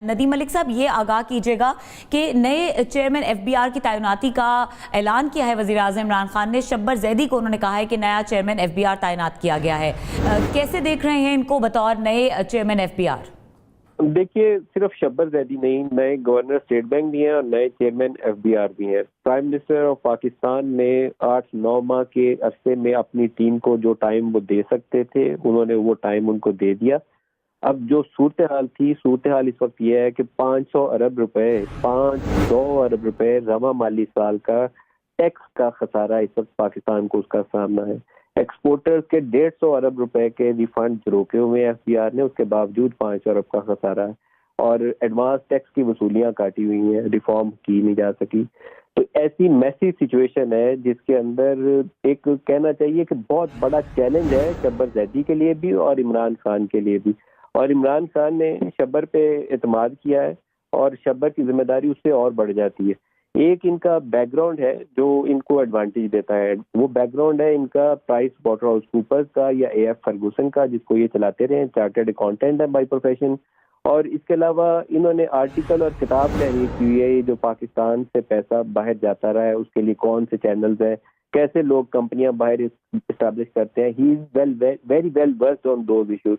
ندیم ملک صاحب، یہ آگاہ کیجیے گا کہ نئے چیئرمین ایف بی آر کی تعیناتی کا اعلان کیا ہے وزیر اعظم عمران خان نے. شبر زیدی کو انہوں نے کہا ہے کہ نیا چیئرمین ایف بی آر تعینات کیا گیا ہے. کیسے دیکھ رہے ہیں ان کو بطور نئے چیئرمین ایف بی آر؟ دیکھیے، صرف شبر زیدی نہیں، نئے گورنر اسٹیٹ بینک بھی ہیں اور نئے چیئرمین ایف بی آر بھی ہیں. پرائم منسٹر آف پاکستان نے 8-9 ماہ کے عرصے میں اپنی ٹیم کو جو ٹائم وہ دے سکتے تھے، انہوں نے وہ ٹائم ان کو دے دیا. اب جو صورتحال اس وقت یہ ہے کہ 500 ارب روپے رواں مالی سال کا ٹیکس کا خسارہ اس وقت پاکستان کو اس کا سامنا ہے. ایکسپورٹرز کے 150 ارب روپے کے ریفنڈ روکے ہوئے ایف بی آر نے، اس کے باوجود 500 ارب کا خسارہ ہے اور ایڈوانس ٹیکس کی وصولیاں کاٹی ہوئی ہیں، ریفارم کی نہیں جا سکی. تو ایسی میسی سچویشن ہے جس کے اندر ایک کہنا چاہیے کہ بہت بڑا چیلنج ہے شبر زیدی کے لیے بھی اور عمران خان کے لیے بھی. اور عمران خان نے شبر پہ اعتماد کیا ہے اور شبر کی ذمہ داری اس سے اور بڑھ جاتی ہے. ایک ان کا بیک گراؤنڈ ہے جو ان کو ایڈوانٹیج دیتا ہے، وہ بیک گراؤنڈ ہے ان کا پرائس واٹر ہاؤس کوپرز کا یا اے ایف فرگوسن کا، جس کو یہ چلاتے رہے ہیں. چارٹرڈ اکاؤنٹنٹ ہے بائی پروفیشن. اور اس کے علاوہ انہوں نے آرٹیکل اور کتاب تحریر کی ہے جو پاکستان سے پیسہ باہر جاتا رہا ہے، اس کے لیے کون سے چینلز ہیں، کیسے لوگ کمپنیاں باہر اسٹیبلش کرتے ہیں. He is very well versed on those issues.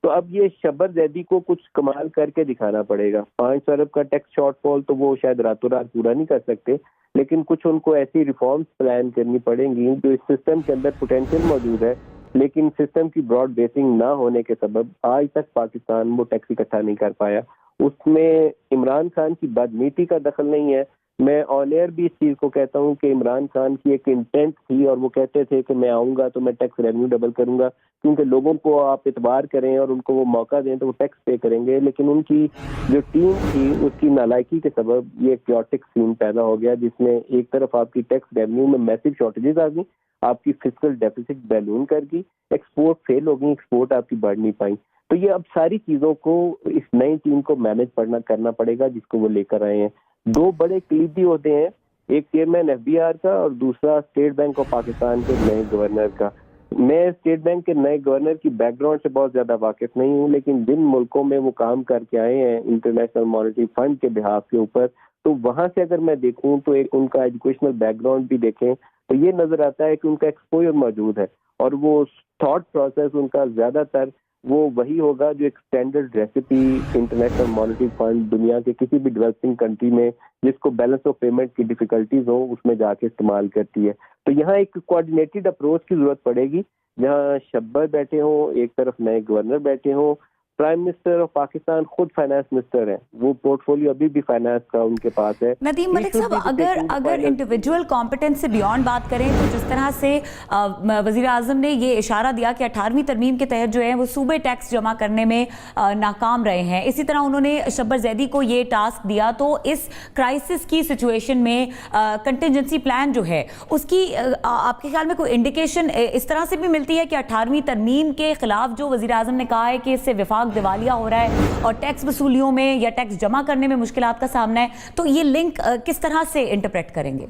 تو اب یہ شبر زیدی کو کچھ کمال کر کے دکھانا پڑے گا. 500 ارب کا ٹیکس شارٹ فال تو وہ شاید راتوں رات پورا نہیں کر سکتے، لیکن کچھ ان کو ایسی ریفارمز پلان کرنی پڑیں گی جو اس سسٹم کے اندر پوٹینشیل موجود ہے، لیکن سسٹم کی براڈ بیسنگ نہ ہونے کے سبب آج تک پاکستان وہ ٹیکس اکٹھا نہیں کر پایا. اس میں عمران خان کی بدنیتی کا دخل نہیں ہے. میں آن ایئر بھی اس چیز کو کہتا ہوں کہ عمران خان کی ایک انٹینٹ تھی اور وہ کہتے تھے کہ میں آؤں گا تو میں ٹیکس ریونیو ڈبل کروں گا، کیونکہ لوگوں کو آپ اعتبار کریں اور ان کو وہ موقع دیں تو وہ ٹیکس پے کریں گے. لیکن ان کی جو ٹیم تھی اس کی نالائکی کے سبب یہ کیوٹک سین پیدا ہو گیا، جس میں ایک طرف آپ کی ٹیکس ریونیو میں میسو شارٹیجز آ گئی، آپ کی فسکل ڈیفیسٹ بیلون کر گئی، ایکسپورٹ فیل ہو گئی، ایکسپورٹ آپ کی بڑھ نہیں پائی. تو یہ اب ساری چیزوں کو اس نئی ٹیم کو مینج کرنا پڑے گا جس کو وہ لے کر آئے ہیں. 2 بڑے کلیدی ہوتے ہیں، ایک چیئرمین ایف بی آر کا اور دوسرا اسٹیٹ بینک آف پاکستان کے نئے گورنر کا. میں اسٹیٹ بینک کے نئے گورنر کی بیک گراؤنڈ سے بہت زیادہ واقف نہیں ہوں، لیکن جن ملکوں میں وہ کام کر کے آئے ہیں انٹرنیشنل مانیٹری فنڈ کے بہاف کے اوپر، تو وہاں سے اگر میں دیکھوں تو ایک ان کا ایجوکیشنل بیک گراؤنڈ بھی دیکھیں تو یہ نظر آتا ہے کہ ان کا ایکسپوجر موجود ہے اور وہ تھاٹ پروسیس ان کا زیادہ تر وہ وہی ہوگا جو ایک standard recipe international monetary fund دنیا کے کسی بھی ڈیولپنگ کنٹری میں جس کو بیلنس آف پیمنٹ کی ڈیفیکلٹیز ہو اس میں جا کے استعمال کرتی ہے. تو یہاں ایک کوآرڈینیٹڈ اپروچ کی ضرورت پڑے گی، جہاں شبر بیٹھے ہوں، ایک طرف نئے گورنر بیٹھے ہوں. پرائم منسٹر آف پاکستان خود فائنانس منسٹر ہیں، وہ پورٹ فولیو ابھی بھی فائنانس کا ان کے پاس ہے. ندیم ملک صاحب، اگر انڈیویجول کمپیٹنس سے بیونڈ بات کریں تو جس طرح سے وزیر اعظم نے یہ اشارہ دیا کہ 18ویں ترمیم کے تحت جو ہے وہ صوبے ٹیکس جمع کرنے میں ناکام رہے ہیں، اسی طرح انہوں نے شبر زیدی کو یہ ٹاسک دیا، تو اس کرائسس کی سچویشن میں کنٹینجنسی پلان جو ہے اس کی آپ کے خیال میں کوئی انڈیکیشن اس طرح سے بھی ملتی ہے کہ 18ویں ترمیم کے خلاف جو وزیر اعظم نے کہا ہے کہ اس سے وفاق دیوالیہ ہو رہا ہے اور ٹیکس وصولیوں میں یا ٹیکس جمع کرنے میں مشکلات کا سامنا ہے، تو یہ لنک کس طرح سے انٹرپریٹ کریں گے؟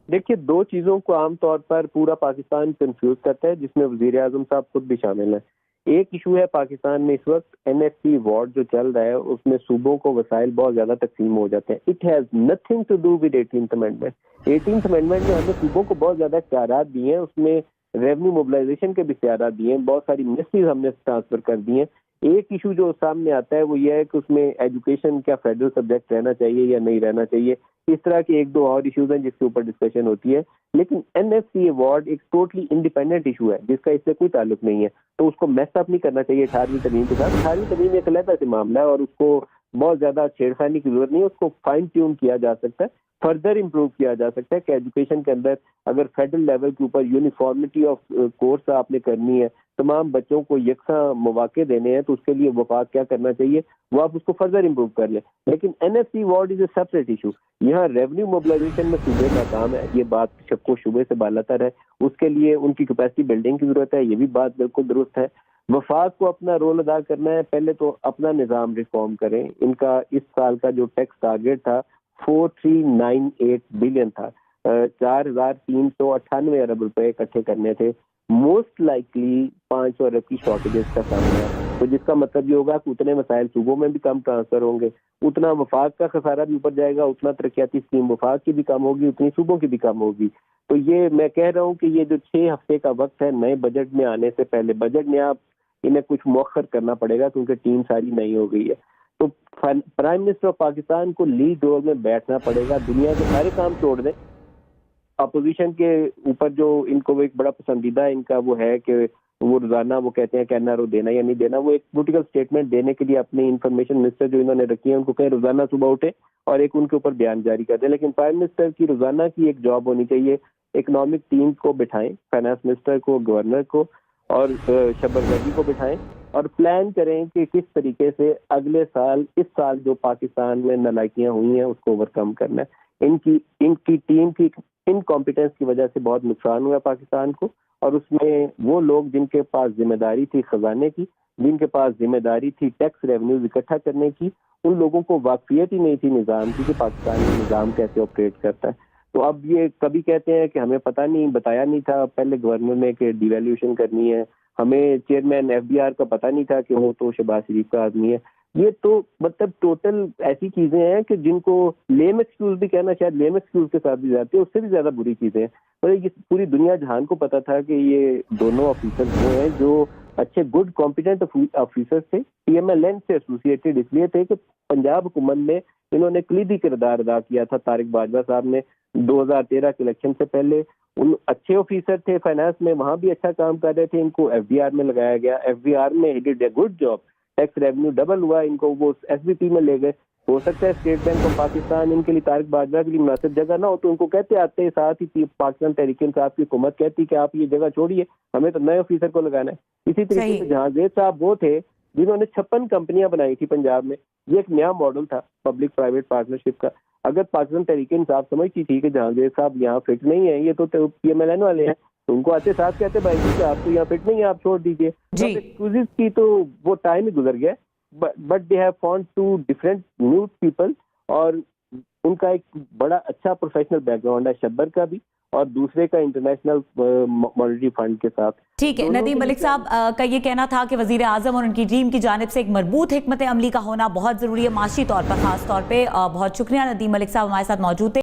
دیکھیے، 2 چیزوں کو عام طور پر پورا پاکستان کنفیوز کرتا ہے، جس میں وزیر اعظم صاحب خود بھی شامل ہیں. ایک ایشو ہے پاکستان میں اس وقت این ایف سی ایوارڈ جو چل رہا ہے، اس میں صوبوں کو وسائل بہت زیادہ تقسیم ہو جاتے ہیں. It has nothing to do with 18th amendment. 18th amendment میں ہم نے صوبوں کو بہت زیادہ اختیارات دیے ہیں، اس میں ریونیو موبلائزیشن کے بھی اختیارات دیے ہیں، بہت ساری منسٹریز ہم نے ٹرانسفر کر دی ہیں. ایک ایشو جو سامنے آتا ہے وہ یہ ہے کہ اس میں ایجوکیشن کیا فیڈرل سبجیکٹ رہنا چاہیے یا نہیں رہنا چاہیے. اس طرح کے 1-2 اور ایشوز ہیں جس کے اوپر ڈسکشن ہوتی ہے. لیکن این ایف سی ایوارڈ ایک ٹوٹلی انڈیپینڈنٹ ایشو ہے جس کا اس سے کوئی تعلق نہیں ہے، تو اس کو میس اپ نہیں کرنا چاہیے 18ویں ترمیم کے ساتھ. 18ویں ترمیم ایک علیحدہ سے معاملہ ہے اور اس کو بہت زیادہ چھیڑخانی کی ضرورت نہیں ہے. اس کو فائن ٹیون کیا جا سکتا ہے، فردر امپروو کیا جا سکتا ہے کہ ایجوکیشن کے اندر اگر فیڈرل لیول کے اوپر یونیفارمٹی آف کورس آپ نے کرنی ہے، تمام بچوں کو یکساں مواقع دینے ہیں، تو اس کے لیے وفاق کیا کرنا چاہیے وہ آپ اس کو فردر امپروو کر لیں. لیکن N F C award is a separate issue. یہاں ریونیو موبلائزیشن میں صوبے کا کام ہے، یہ بات شک و شبے سے بالاتر ہے. اس کے لیے ان کی کیپیسٹی بلڈنگ کی ضرورت ہے، یہ بھی بات بالکل درست ہے. وفاق کو اپنا رول ادا کرنا ہے، پہلے تو اپنا نظام ریفارم کریں. ان کا اس سال کا جو ٹیکس ٹارگیٹ تھا 4398 بلین تھا، 4398 ارب روپے اکٹھے کرنے تھے. موسٹ لائکلی 500 ارب کی شارٹیجز کا سامنا ہے. تو جس کا مطلب یہ ہوگا کہ اتنے مسائل صوبوں میں بھی کم ٹرانسفر ہوں گے, اتنا وفاق کا خسارہ بھی اوپر جائے گا, اتنا ترقیاتی اسکیم وفاق کی بھی کم ہوگی, اتنی صوبوں کی بھی کم ہوگی. تو یہ میں کہہ رہا ہوں کہ یہ جو 6 ہفتے کا وقت ہے نئے بجٹ میں آنے سے پہلے, بجٹ میں آپ انہیں کچھ مؤخر کرنا پڑے گا کیونکہ ٹیم ساری نئی ہو گئی ہے. تو پرائم منسٹر آف پاکستان کو لیڈ رول میں بیٹھنا پڑے گا, دنیا کے سارے کام چھوڑ دیں. اپوزیشن کے اوپر جو ان کو ایک بڑا پسندیدہ ان کا وہ ہے کہ وہ روزانہ وہ کہتے ہیں کہ این آر او دینا یا نہیں دینا, وہ ایک پولیٹیکل سٹیٹمنٹ دینے کے لیے اپنی انفارمیشن منسٹر جو انہوں نے رکھی ہے ان کو کہیں روزانہ صبح اٹھے اور ایک ان کے اوپر بیان جاری کر دیں. لیکن پرائم منسٹر کی روزانہ کی ایک جاب ہونی چاہیے, اکنامک ٹیم کو بٹھائیں, فائنانس منسٹر کو, گورنر کو اور شبر گردی کو بٹھائیں اور پلان کریں کہ کس طریقے سے اگلے سال, اس سال جو پاکستان میں نالائکیاں ہوئی ہیں اس کو اوور کم کرنا ہے. ان کی ٹیم کی انکمپیٹنس کی وجہ سے بہت نقصان ہوا پاکستان کو, اور اس میں وہ لوگ جن کے پاس ذمہ داری تھی خزانے کی, جن کے پاس ذمہ داری تھی ٹیکس ریونیوز اکٹھا کرنے کی, ان لوگوں کو واقفیت ہی نہیں تھی نظام کی کہ پاکستانی نظام کیسے آپریٹ کرتا ہے. تو اب یہ کبھی کہتے ہیں کہ ہمیں پتہ نہیں, بتایا نہیں تھا پہلے گورنر نے کہ ڈی ویلیوشن کرنی ہے, ہمیں چیئرمین ایف بی آر کا پتہ نہیں تھا کہ وہ تو شہباز شریف کا آدمی ہے. یہ تو مطلب ٹوٹل ایسی چیزیں ہیں کہ جن کو لیم ایکسکیوز بھی کہنا, شاید لیم ایکسکیوز کے ساتھ بھی جاتے ہیں, اس سے بھی زیادہ بری چیزیں ہیں. مطلب یہ پوری دنیا جہان کو پتا تھا کہ یہ دونوں آفیسر وہ ہیں جو اچھے گڈ کمپیٹنٹ آفیسر تھے, پی ایم ایل این سے ایسوسیٹڈ اس لیے تھے کہ پنجاب حکومت میں انہوں نے کلیدی کردار ادا کیا تھا. طارق باجوہ صاحب نے 2013 کے الیکشن سے پہلے, ان اچھے آفیسر تھے فائنانس میں, وہاں بھی اچھا کام کر رہے تھے, ان کو ایف بی آر میں لگایا گیا, ایف بی آر میں he did a good job, tax revenue double ہوا, ان کو وہ ایس بی پی میں لے گئے. ہو سکتا ہے اسٹیٹ بینک آف پاکستان ان کے لیے طارق باجوہ کے لیے مناسب جگہ نہ ہو, تو ان کو کہتے آتے ساتھ ہی پاکستان تحریک انصاف کی حکومت کہتی کہ آپ یہ جگہ چھوڑیے, ہمیں تو نئے آفیسر کو لگانا ہے. اسی طریقے سے جہانگیر صاحب وہ تھے جنہوں نے 56 کمپنیاں بنائی تھی پنجاب میں. یہ ایک نیا ماڈل تھا پبلک پرائیویٹ پارٹنرشپ کا. اگر پاکستان تحریک انصاف سمجھتی تھی کہ جہانگیر صاحب یہاں فٹ نہیں ہیں, یہ تو پی ایم ایل این والے ہیں, تو ان کو آتے ساتھ کہتے بھائی جی کہ آپ تو یہاں فٹ نہیں ہیں, آپ چھوڑ دیجیے. ایکسکیوزز کی تو وہ ٹائم ہی گزر گیا, but they have found 2 different new people, اور ان کا ایک بڑا اچھا پروفیشنل بیک گراؤنڈ ہے, شبر کا بھی اور دوسرے کا انٹرنیشنل مانیٹری فنڈ کے ساتھ. ٹھیک ہے, ندیم ملک صاحب کا یہ کہنا تھا کہ وزیر اعظم اور ان کی ٹیم کی جانب سے ایک مربوط حکمت عملی کا ہونا بہت ضروری ہے معاشی طور پر خاص طور پہ. بہت شکریہ ندیم ملک صاحب ہمارے ساتھ موجود تھے.